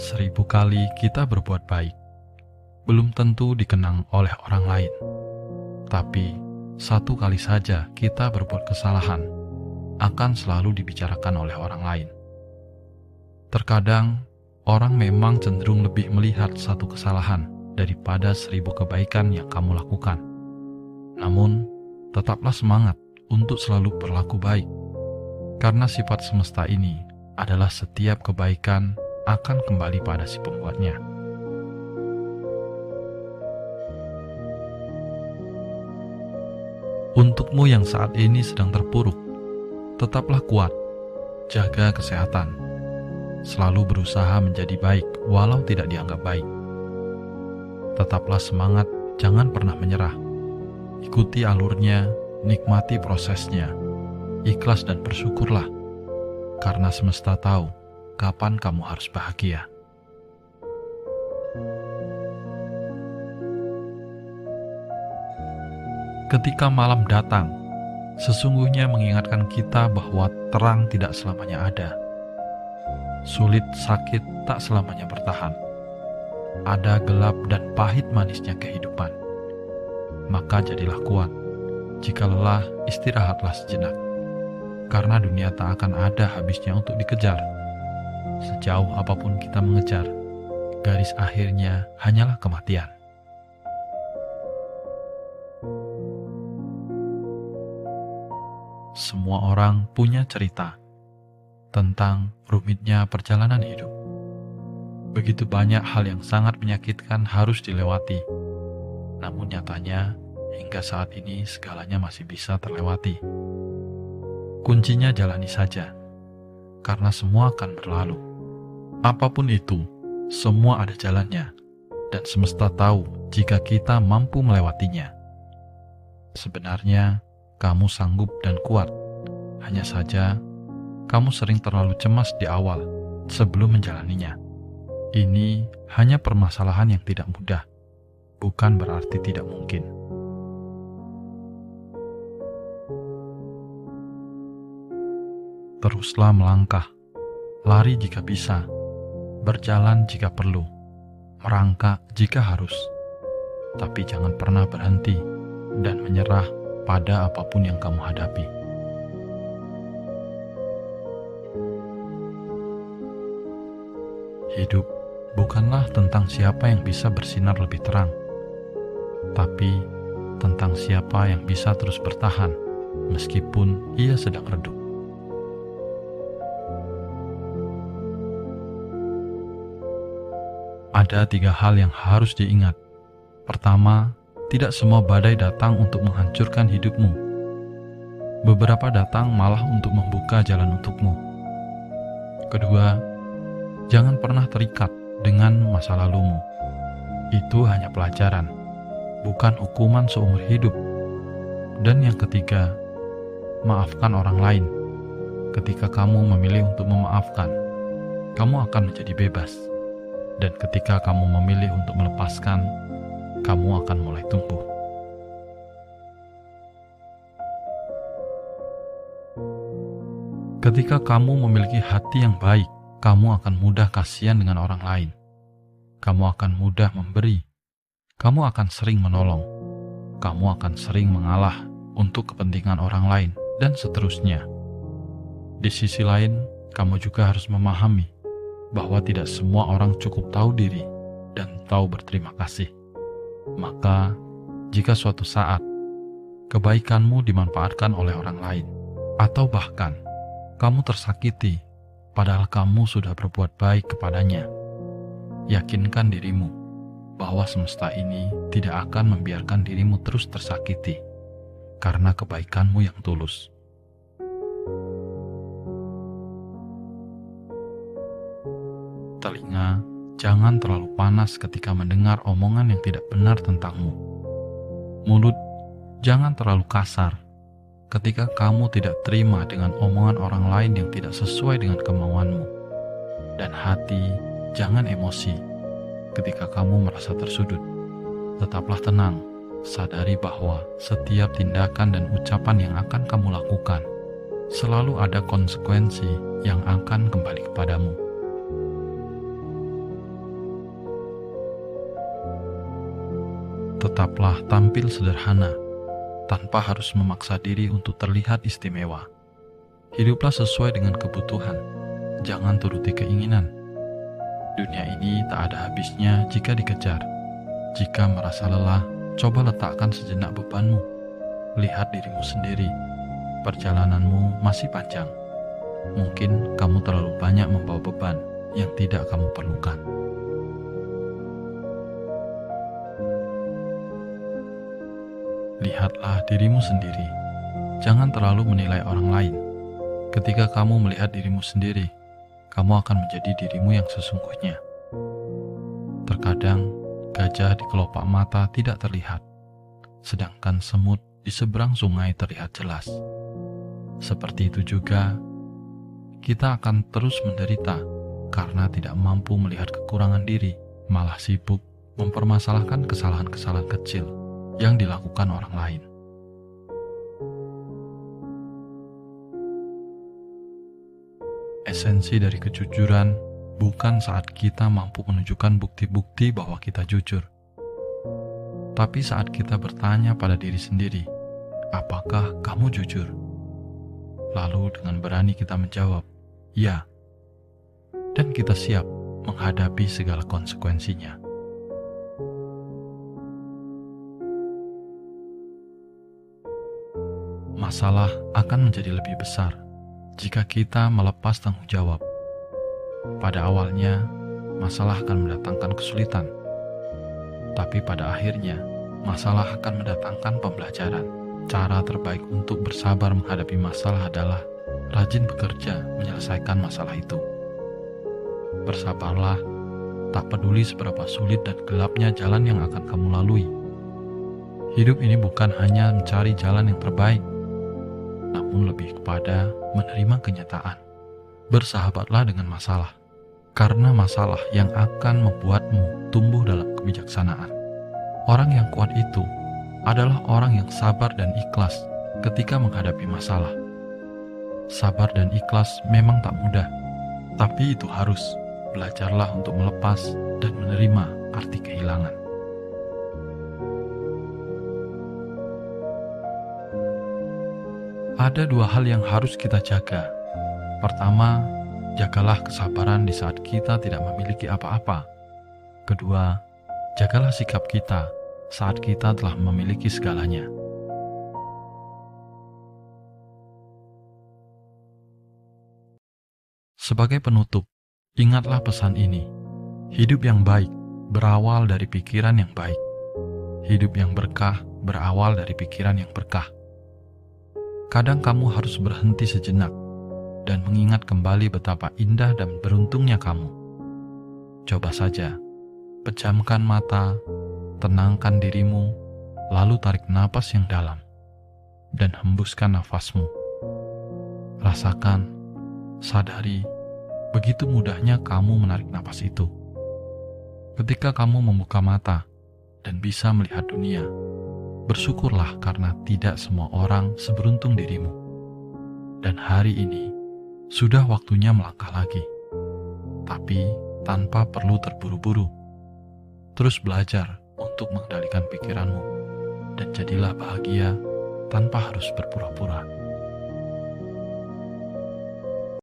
1000 kali kita berbuat baik, belum tentu dikenang oleh orang lain. Tapi, 1 kali saja kita berbuat kesalahan, akan selalu dibicarakan oleh orang lain. Terkadang, orang memang cenderung lebih melihat 1 kesalahan daripada 1000 kebaikan yang kamu lakukan. Namun, tetaplah semangat untuk selalu berlaku baik, karena sifat semesta ini adalah setiap kebaikan akan kembali pada si pembuatnya. Untukmu yang saat ini sedang terpuruk, tetaplah kuat, jaga kesehatan, selalu berusaha menjadi baik walau tidak dianggap baik. Tetaplah semangat, jangan pernah menyerah. Ikuti alurnya, nikmati prosesnya, ikhlas dan bersyukurlah, karena semesta tahu kapan kamu harus bahagia. Ketika malam datang, sesungguhnya mengingatkan kita bahwa terang tidak selamanya ada. Sulit, sakit tak selamanya bertahan. Ada gelap dan pahit manisnya kehidupan. Maka jadilah kuat. Jika lelah, istirahatlah sejenak. Karena dunia tak akan ada habisnya untuk dikejar. Sejauh apapun kita mengejar, garis akhirnya hanyalah kematian. Semua orang punya cerita tentang rumitnya perjalanan hidup. Begitu banyak hal yang sangat menyakitkan harus dilewati. Namun nyatanya, hingga saat ini segalanya masih bisa terlewati. Kuncinya jalani saja, karena semua akan berlalu. Apapun itu, semua ada jalannya, dan semesta tahu jika kita mampu melewatinya. Sebenarnya, kamu sanggup dan kuat. Hanya saja, kamu sering terlalu cemas di awal sebelum menjalaninya. Ini hanya permasalahan yang tidak mudah, bukan berarti tidak mungkin. Teruslah melangkah, lari jika bisa, berjalan jika perlu, merangkak jika harus. Tapi jangan pernah berhenti dan menyerah pada apapun yang kamu hadapi. Hidup bukanlah tentang siapa yang bisa bersinar lebih terang, tapi tentang siapa yang bisa terus bertahan meskipun ia sedang redup. Ada 3 hal yang harus diingat. Pertama, tidak semua badai datang untuk menghancurkan hidupmu. Beberapa datang malah untuk membuka jalan untukmu. Kedua, jangan pernah terikat dengan masa lalumu. Itu hanya pelajaran, bukan hukuman seumur hidup. Dan yang ketiga, maafkan orang lain. Ketika kamu memilih untuk memaafkan, kamu akan menjadi bebas. Dan ketika kamu memilih untuk melepaskan, kamu akan mulai tumbuh. Ketika kamu memiliki hati yang baik, kamu akan mudah kasihan dengan orang lain. Kamu akan mudah memberi. Kamu akan sering menolong. Kamu akan sering mengalah untuk kepentingan orang lain, dan seterusnya. Di sisi lain, kamu juga harus memahami bahwa tidak semua orang cukup tahu diri dan tahu berterima kasih. Maka, jika suatu saat kebaikanmu dimanfaatkan oleh orang lain, atau bahkan kamu tersakiti padahal kamu sudah berbuat baik kepadanya, yakinkan dirimu bahwa semesta ini tidak akan membiarkan dirimu terus tersakiti karena kebaikanmu yang tulus. Telinga jangan terlalu panas ketika mendengar omongan yang tidak benar tentangmu. Mulut jangan terlalu kasar ketika kamu tidak terima dengan omongan orang lain yang tidak sesuai dengan kemauanmu. Dan hati jangan emosi ketika kamu merasa tersudut. Tetaplah tenang, sadari bahwa setiap tindakan dan ucapan yang akan kamu lakukan selalu ada konsekuensi yang akan kembali kepadamu. Tetaplah tampil sederhana, tanpa harus memaksa diri untuk terlihat istimewa. Hiduplah sesuai dengan kebutuhan, jangan turuti keinginan. Dunia ini tak ada habisnya jika dikejar. Jika merasa lelah, coba letakkan sejenak bebanmu. Lihat dirimu sendiri, perjalananmu masih panjang. Mungkin kamu terlalu banyak membawa beban yang tidak kamu perlukan. Lihatlah dirimu sendiri. Jangan terlalu menilai orang lain. Ketika kamu melihat dirimu sendiri, kamu akan menjadi dirimu yang sesungguhnya. Terkadang, gajah di kelopak mata tidak terlihat, sedangkan semut di seberang sungai terlihat jelas. Seperti itu juga, kita akan terus menderita karena tidak mampu melihat kekurangan diri, malah sibuk mempermasalahkan kesalahan-kesalahan kecil yang dilakukan orang lain. Esensi dari kejujuran bukan saat kita mampu menunjukkan bukti-bukti bahwa kita jujur, tapi saat kita bertanya pada diri sendiri, apakah kamu jujur? Lalu dengan berani kita menjawab, ya, dan kita siap menghadapi segala konsekuensinya. Masalah akan menjadi lebih besar jika kita melepas tanggung jawab. Pada awalnya, masalah akan mendatangkan kesulitan, tapi pada akhirnya, masalah akan mendatangkan pembelajaran. Cara terbaik untuk bersabar menghadapi masalah adalah rajin bekerja menyelesaikan masalah itu. Bersabarlah, tak peduli seberapa sulit dan gelapnya jalan yang akan kamu lalui. Hidup ini bukan hanya mencari jalan yang terbaik, namun lebih kepada menerima kenyataan. Bersahabatlah dengan masalah, karena masalah yang akan membuatmu tumbuh dalam kebijaksanaan. Orang yang kuat itu adalah orang yang sabar dan ikhlas ketika menghadapi masalah. Sabar dan ikhlas memang tak mudah, tapi itu harus. Belajarlah untuk melepas dan menerima arti kehilangan. Ada dua hal yang harus kita jaga. Pertama, jagalah kesabaran di saat kita tidak memiliki apa-apa. Kedua, jagalah sikap kita saat kita telah memiliki segalanya. Sebagai penutup, ingatlah pesan ini. Hidup yang baik berawal dari pikiran yang baik. Hidup yang berkah berawal dari pikiran yang berkah. Kadang kamu harus berhenti sejenak dan mengingat kembali betapa indah dan beruntungnya kamu. Coba saja, pejamkan mata, tenangkan dirimu, lalu tarik napas yang dalam, dan hembuskan nafasmu. Rasakan, sadari, begitu mudahnya kamu menarik napas itu. Ketika kamu membuka mata dan bisa melihat dunia, bersyukurlah karena tidak semua orang seberuntung dirimu. Dan hari ini, sudah waktunya melangkah lagi. Tapi tanpa perlu terburu-buru. Terus belajar untuk mengendalikan pikiranmu. Dan jadilah bahagia tanpa harus berpura-pura.